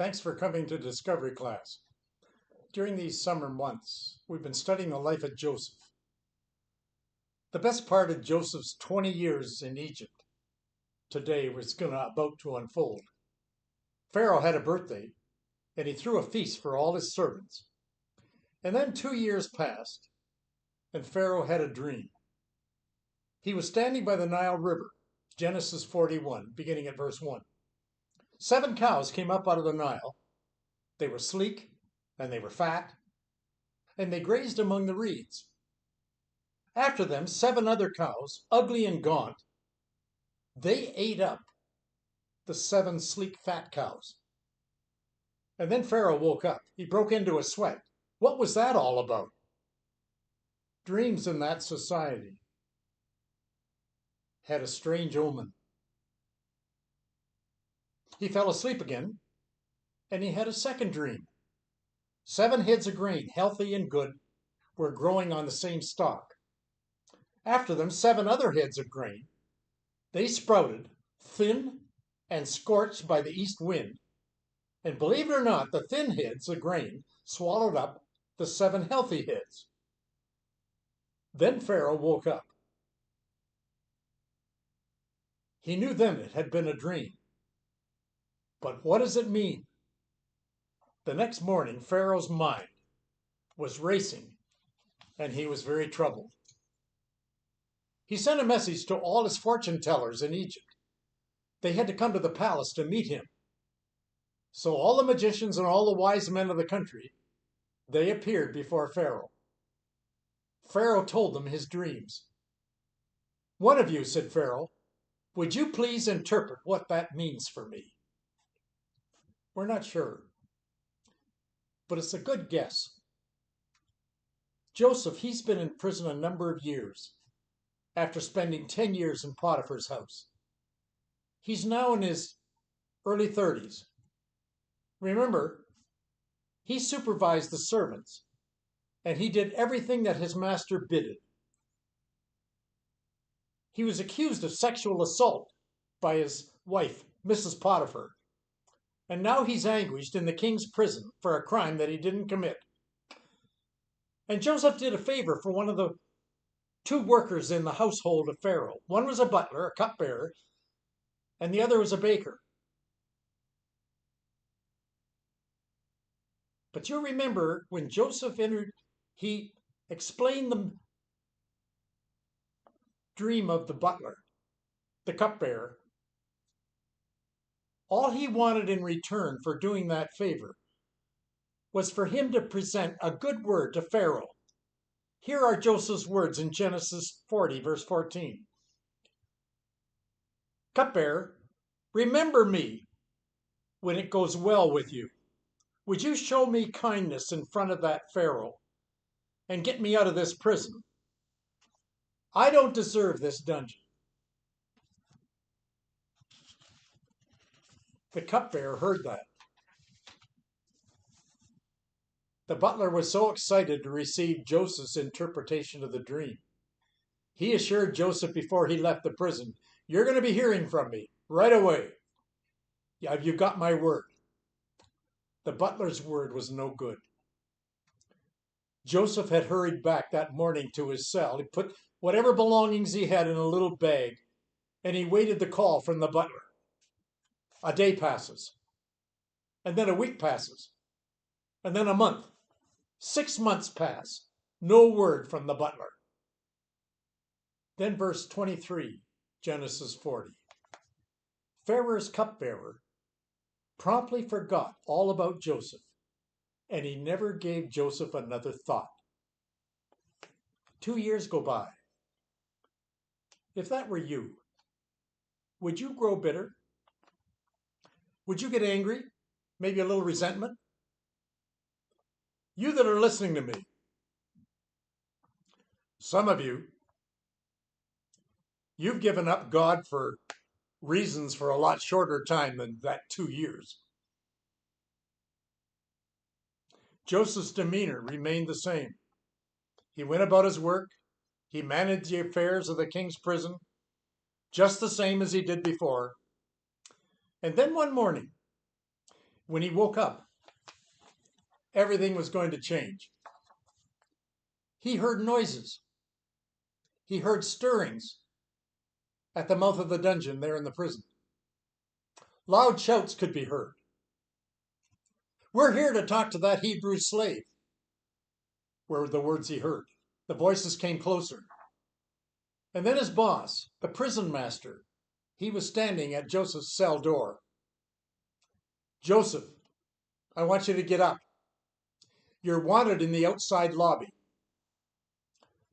Thanks for coming to Discovery class. During these summer months, we've been studying the life of Joseph. The best part of Joseph's 20 years in Egypt today was about to unfold. Pharaoh had a birthday, and he threw a feast for all his servants. And then 2 years passed, and Pharaoh had a dream. He was standing by the Nile River, Genesis 41, beginning at verse 1. 7 cows came up out of the Nile. They were sleek, and they were fat, and they grazed among the reeds. After them, 7 other cows, ugly and gaunt. They ate up the 7 sleek, fat cows. And then Pharaoh woke up. He broke into a sweat. What was that all about? Dreams in that society had a strange omen. He fell asleep again, and he had a second dream. 7 heads of grain, healthy and good, were growing on the same stalk. After them, 7 other heads of grain. They sprouted, thin and scorched by the east wind. And believe it or not, the thin heads of grain swallowed up the 7 healthy heads. Then Pharaoh woke up. He knew then it had been a dream. But what does it mean? The next morning, Pharaoh's mind was racing, and he was very troubled. He sent a message to all his fortune tellers in Egypt. They had to come to the palace to meet him. So all the magicians and all the wise men of the country, they appeared before Pharaoh. Pharaoh told them his dreams. "One of you," said Pharaoh, "would you please interpret what that means for me?" "We're not sure, but it's a good guess. Joseph, he's been in prison a number of years after spending 10 years in Potiphar's house. He's now in his early 30s. Remember, he supervised the servants, and he did everything that his master bid. He was accused of sexual assault by his wife, Mrs. Potiphar, and now he's anguished in the king's prison for a crime that he didn't commit. And Joseph did a favor for one of the 2 workers in the household of Pharaoh. One was a butler, a cupbearer, and the other was a baker. But you remember when Joseph entered, he explained the dream of the butler, the cupbearer. All he wanted in return for doing that favor was for him to present a good word to Pharaoh. Here are Joseph's words in Genesis 40, verse 14. "Cupbearer, remember me when it goes well with you. Would you show me kindness in front of that Pharaoh and get me out of this prison? I don't deserve this dungeon." The cupbearer heard that. The butler was so excited to receive Joseph's interpretation of the dream. He assured Joseph before he left the prison, "You're going to be hearing from me right away. You've got my word." The butler's word was no good. Joseph had hurried back that morning to his cell. He put whatever belongings he had in a little bag, and he waited the call from the butler. A day passes, and then a week passes, and then a month. 6 months pass. No word from the butler. Then verse 23, Genesis 40. Pharaoh's cupbearer promptly forgot all about Joseph, and he never gave Joseph another thought. 2 years go by. If that were you, would you grow bitter? Would you get angry? Maybe a little resentment? You that are listening to me, some of you, you've given up God for reasons for a lot shorter time than that 2 years. Joseph's demeanor remained the same. He went about his work. He managed the affairs of the king's prison just the same as he did before. And then one morning, When he woke up, everything was going to change. He heard noises. He heard stirrings at the mouth of the dungeon there in the prison. Loud shouts could be heard. "We're here to talk to that Hebrew slave," were the words he heard. The voices came closer. And then his boss, the prison master, he was standing at Joseph's cell door. "Joseph, I want you to get up. You're wanted in the outside lobby."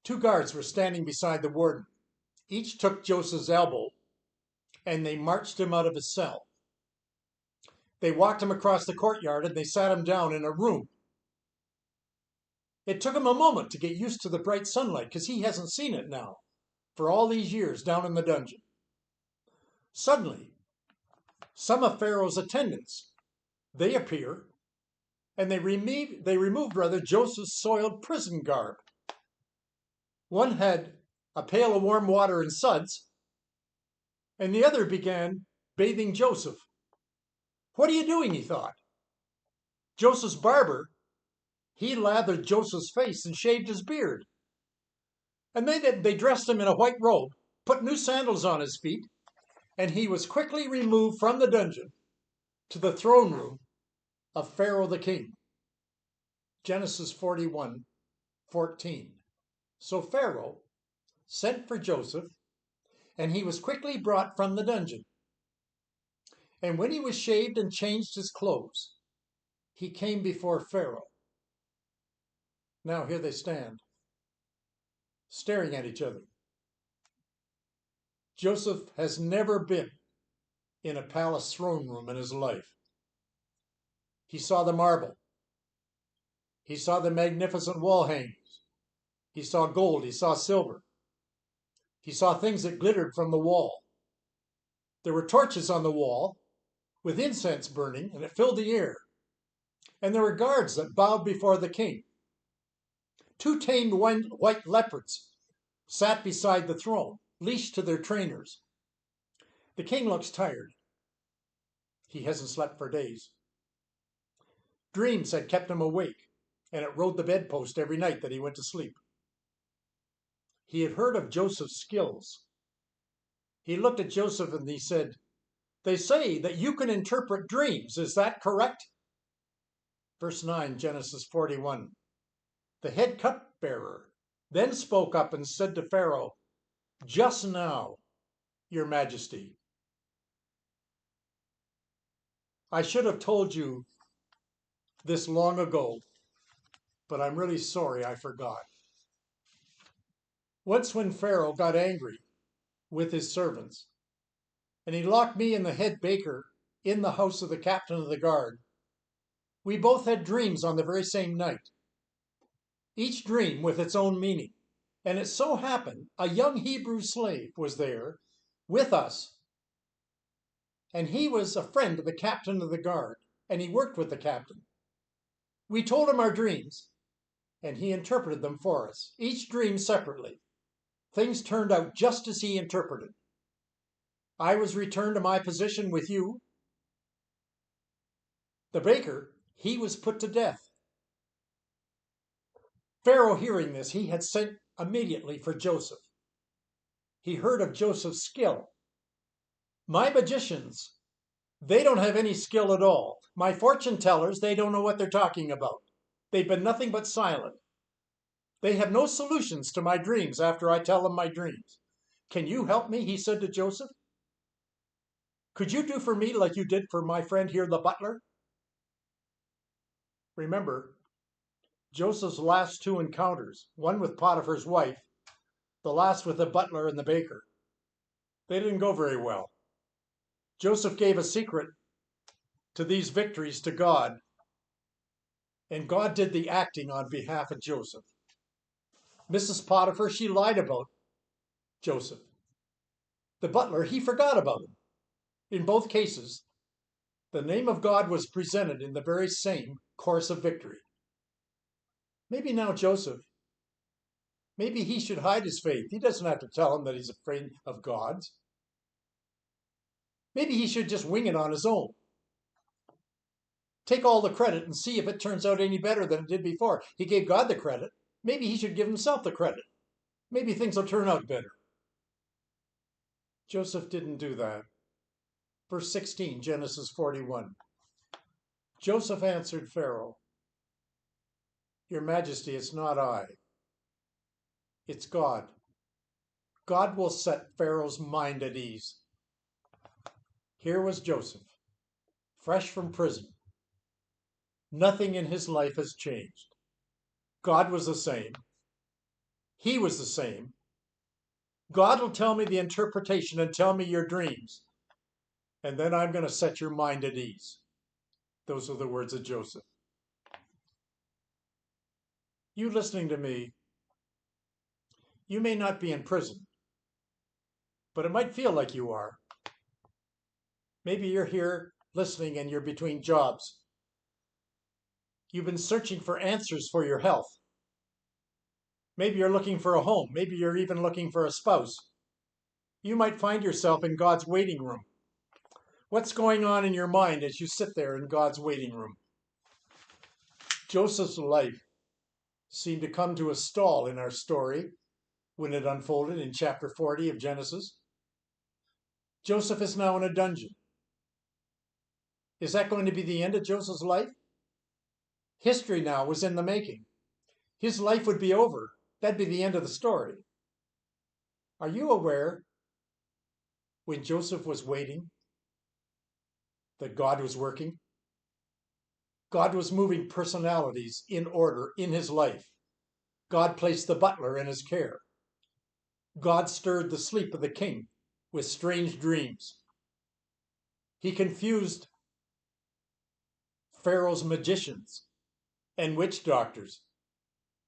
Two guards were standing beside the warden. Each took Joseph's elbow, and they marched him out of his cell. They walked him across the courtyard, and they sat him down in a room. It took him a moment to get used to the bright sunlight, because he hasn't seen it now for all these years down in the dungeon. Suddenly, some of Pharaoh's attendants, they appear, and they removed Joseph's soiled prison garb. One had a pail of warm water and suds, and the other began bathing Joseph. "What are you doing?" he thought. Joseph's barber, he lathered Joseph's face and shaved his beard. And they dressed him in a white robe, put new sandals on his feet, and he was quickly removed from the dungeon to the throne room of Pharaoh the king. Genesis 41:14. So Pharaoh sent for Joseph, and he was quickly brought from the dungeon. And when he was shaved and changed his clothes, he came before Pharaoh. Now here they stand, staring at each other. Joseph has never been in a palace throne room in his life. He saw the marble. He saw the magnificent wall hangings. He saw gold. He saw silver. He saw things that glittered from the wall. There were torches on the wall with incense burning, and it filled the air. And there were guards that bowed before the king. Two tamed white leopards sat beside the throne, leashed to their trainers. The king looks tired. He hasn't slept for days. Dreams had kept him awake, and it rode the bedpost every night that he went to sleep. He had heard of Joseph's skills. He looked at Joseph and he said, "They say that you can interpret dreams. Is that correct?" Verse 9, Genesis 41. The head cupbearer then spoke up and said to Pharaoh, "Just now, Your Majesty, I should have told you this long ago, but I'm really sorry I forgot." Once when Pharaoh got angry with his servants, and he locked me and the head baker in the house of the captain of the guard, we both had dreams on the very same night, each dream with its own meaning. And it so happened a young Hebrew slave was there with us, and he was a friend of the captain of the guard, and he worked with the captain. We told him our dreams, and he interpreted them for us, each dream separately. Things turned out just as he interpreted. I was returned to my position with you. The baker, he was put to death. Pharaoh, hearing this, he had sent immediately for Joseph. He heard of Joseph's skill. My magicians, they don't have any skill at all. My fortune tellers, they don't know what they're talking about. They've been nothing but silent. They have no solutions to my dreams after I tell them my dreams. Can you help me? He said to Joseph. Could you do for me like you did for my friend here, the butler? Remember, Joseph's last two encounters, one with Potiphar's wife, the last with the butler and the baker, they didn't go very well. Joseph gave a secret to these victories to God, and God did the acting on behalf of Joseph. Mrs. Potiphar, she lied about Joseph. The butler, he forgot about him. In both cases, the name of God was presented in the very same course of victory. Maybe now Joseph, maybe he should hide his faith. He doesn't have to tell him that he's afraid of God's. Maybe he should just wing it on his own. take all the credit and see if it turns out any better than it did before. He gave God the credit. Maybe he should give himself the credit. Maybe things will turn out better. Joseph didn't do that. Verse 16, Genesis 41. Joseph answered Pharaoh, Your Majesty, it's not I. It's God. God will set Pharaoh's mind at ease. Here was Joseph, fresh from prison. Nothing in his life has changed. God was the same. He was the same. God will tell me the interpretation and tell me your dreams. And then I'm going to set your mind at ease. Those are the words of Joseph. You listening to me, you may not be in prison, but it might feel like you are. Maybe you're here listening and you're between jobs. You've been searching for answers for your health. Maybe you're looking for a home. Maybe you're even looking for a spouse. You might find yourself in God's waiting room. What's going on in your mind as you sit there in God's waiting room? Joseph's life seemed to come to a stall in our story when it unfolded in chapter 40 of Genesis. Joseph is now in a dungeon. Is that going to be the end of Joseph's life? History now was in the making. His life would be over. That'd be the end of the story. Are you aware when Joseph was waiting that God was working? God was moving personalities in order in his life. God placed the butler in his care. God stirred the sleep of the king with strange dreams. He confused Pharaoh's magicians and witch doctors.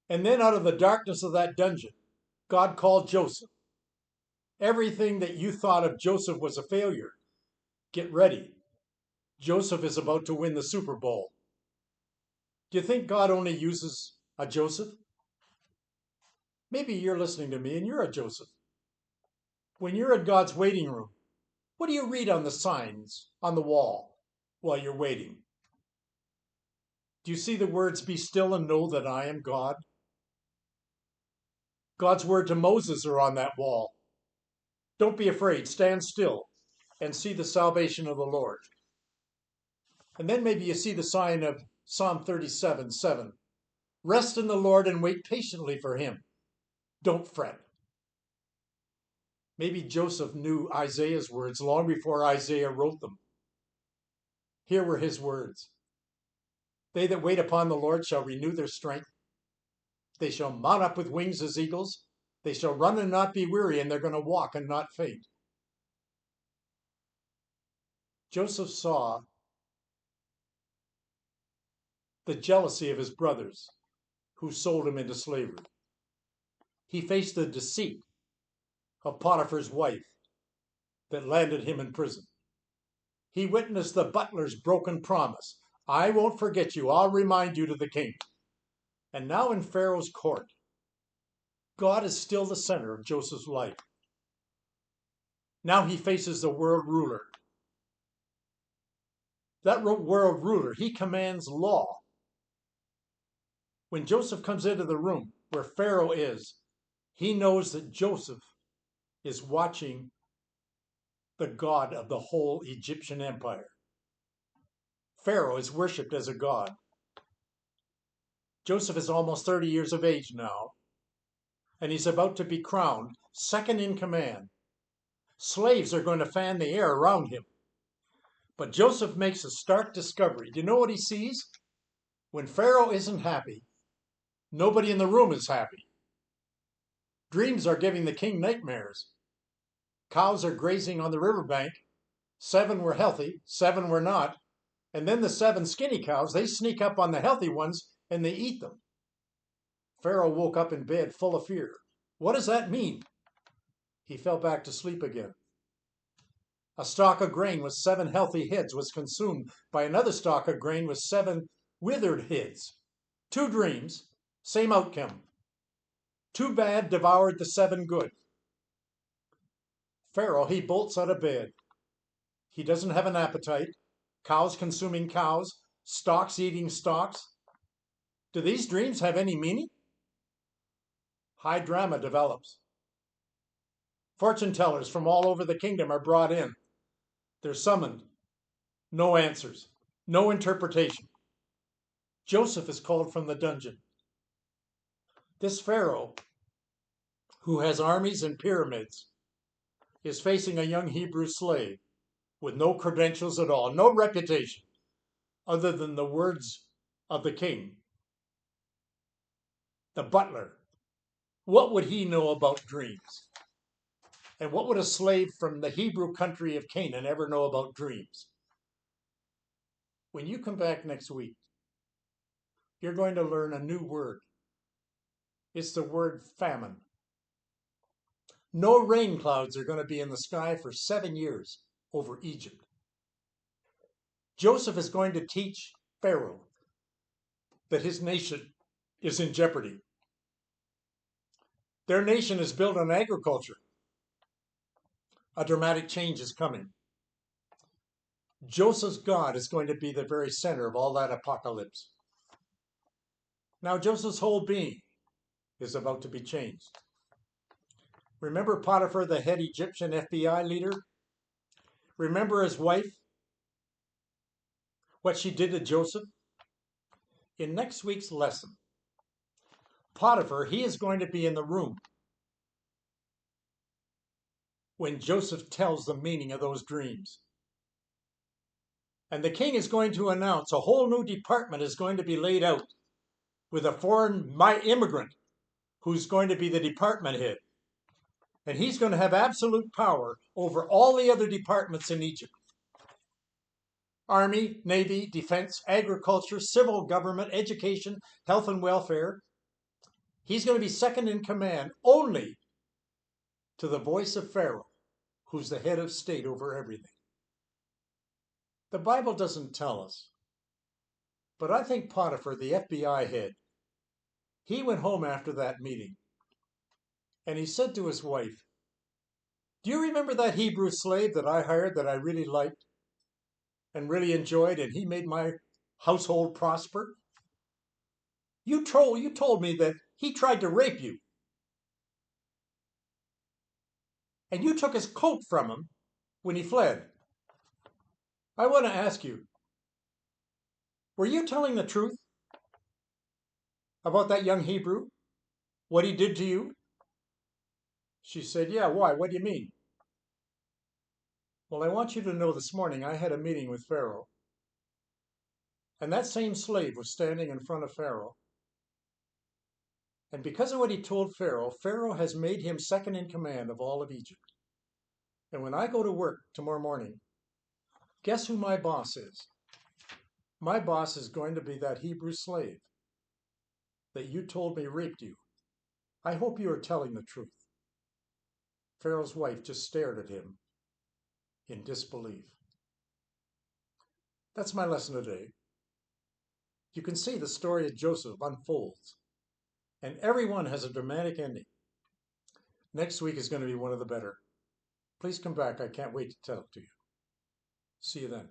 And then out of the darkness of that dungeon, God called Joseph. Everything that you thought of Joseph was a failure, get ready. Joseph is about to win the Super Bowl. Do you think God only uses a Joseph? Maybe you're listening to me and you're a Joseph. When you're in God's waiting room, what do you read on the signs on the wall while you're waiting? Do you see the words, be still and know that I am God? God's word to Moses are on that wall. Don't be afraid, stand still and see the salvation of the Lord. And then maybe you see the sign of Psalm 37:7. Rest in the Lord and wait patiently for him. Don't fret. Maybe Joseph knew Isaiah's words long before Isaiah wrote them. Here were his words. They that wait upon the Lord shall renew their strength. They shall mount up with wings as eagles. They shall run and not be weary, and they're going to walk and not faint. Joseph saw the jealousy of his brothers who sold him into slavery. He faced the deceit of Potiphar's wife that landed him in prison. He witnessed the butler's broken promise. I won't forget you. I'll remind you to the king. And now in Pharaoh's court, God is still the center of Joseph's life. Now he faces the world ruler. That world ruler, he commands law. When Joseph comes into the room where Pharaoh is, he knows that Joseph is watching the God of the whole Egyptian empire. Pharaoh is worshipped as a god. Joseph is almost 30 years of age now, and he's about to be crowned second in command. Slaves are going to fan the air around him. But Joseph makes a stark discovery. Do you know what he sees? When Pharaoh isn't happy, nobody in the room is happy. Dreams are giving the king nightmares. Cows are grazing on the riverbank. 7 were healthy, 7 were not. And then the 7 skinny cows, they sneak up on the healthy ones and they eat them. Pharaoh woke up in bed full of fear. What does that mean? He fell back to sleep again. A stalk of grain with 7 healthy heads was consumed by another stalk of grain with 7 withered heads. 2 dreams, same outcome. 2 bad devoured the 7 good. Pharaoh, he bolts out of bed. He doesn't have an appetite. Cows consuming cows, Stocks eating stocks? Do these dreams have any meaning? High drama develops. Fortune tellers from all over the kingdom are brought in. They're summoned. No answers. No interpretation. Joseph is called from the dungeon. This Pharaoh, who has armies and pyramids, is facing a young Hebrew slave with no credentials at all, no reputation, other than the words of the king. The butler, what would he know about dreams? And what would a slave from the Hebrew country of Canaan ever know about dreams? When you come back next week, you're going to learn a new word. It's the word famine. No rain clouds are going to be in the sky for 7 years over Egypt. Joseph is going to teach Pharaoh that his nation is in jeopardy. Their nation is built on agriculture. A dramatic change is coming. Joseph's God is going to be the very center of all that apocalypse. Now Joseph's whole being is about to be changed. Remember Potiphar, the head Egyptian FBI leader? Remember his wife? What she did to Joseph? In next week's lesson, Potiphar, he is going to be in the room when Joseph tells the meaning of those dreams. And the king is going to announce a whole new department is going to be laid out with a foreign immigrant who's going to be the department head. And he's going to have absolute power over all the other departments in Egypt. Army, Navy, Defense, Agriculture, Civil Government, Education, Health and Welfare. He's going to be second in command only to the voice of Pharaoh, who's the head of state over everything. The Bible doesn't tell us, but I think Potiphar, the FBI head, he went home after that meeting and he said to his wife, "Do you remember that Hebrew slave that I hired that I really liked and really enjoyed, and he made my household prosper? You told me that he tried to rape you. And you took his coat from him when he fled. I want to ask you, were you telling the truth about that young Hebrew? What he did to you?" She said, "Yeah, why? What do you mean?" "Well, I want you to know this morning I had a meeting with Pharaoh. And that same slave was standing in front of Pharaoh. And because of what he told Pharaoh, Pharaoh has made him second in command of all of Egypt. And when I go to work tomorrow morning, guess who my boss is? My boss is going to be that Hebrew slave that you told me raped you. I hope you are telling the truth." Pharaoh's wife just stared at him in disbelief. That's my lesson today. You can see the story of Joseph unfolds, and everyone has a dramatic ending. Next week is going to be one of the better. Please come back. I can't wait to tell it to you. See you then.